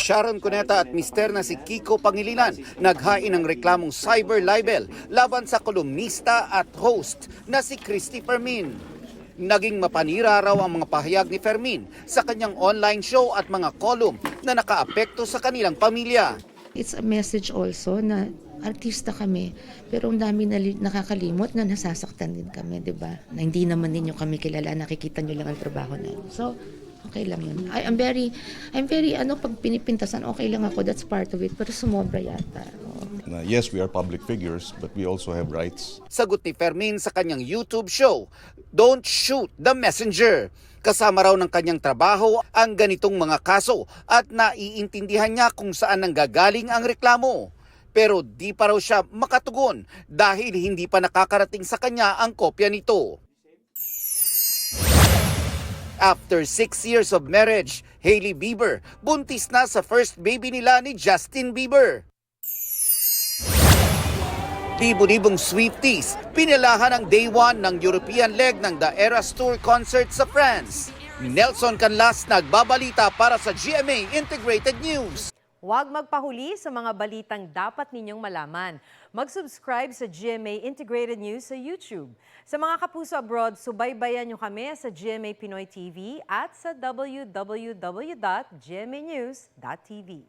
Sharon Cuneta at mister na si Kiko Pangilinan naghain ng reklamong cyber libel laban sa kolumnista at host na si Christy Fermin. Naging mapanira raw ang mga pahayag ni Fermin sa kanyang online show at mga column na nakaapekto sa kanilang pamilya. It's a message also na artista kami, pero ang dami na nakakalimot na nasasaktan din kami, di ba? Na hindi naman ninyo kami kilala, nakikita nyo lang ang trabaho namin. So, okay lang yun. I'm very, pag pinipintasan, okay lang ako, that's part of it, pero sumobra yata. Yes, we are public figures, but we also have rights. Sagot ni Fermin sa kanyang YouTube show, "Don't shoot the messenger." Kasama raw ng kanyang trabaho ang ganitong mga kaso at naiintindihan niya kung saan nanggagaling ang reklamo. Pero di pa raw siya makatugon dahil hindi pa nakakarating sa kanya ang kopya nito. After 6 years of marriage, Hailey Bieber buntis na sa first baby nila ni Justin Bieber. Libo-libong Swifties, pinalahan ang day 1 ng European leg ng The Eras Tour concert sa France. Nelson Canlas nagbabalita para sa GMA Integrated News. Huwag magpahuli sa mga balitang dapat ninyong malaman. Mag-subscribe sa GMA Integrated News sa YouTube. Sa mga kapuso abroad, subaybayan nyo kami sa GMA Pinoy TV at sa www.gmanews.tv.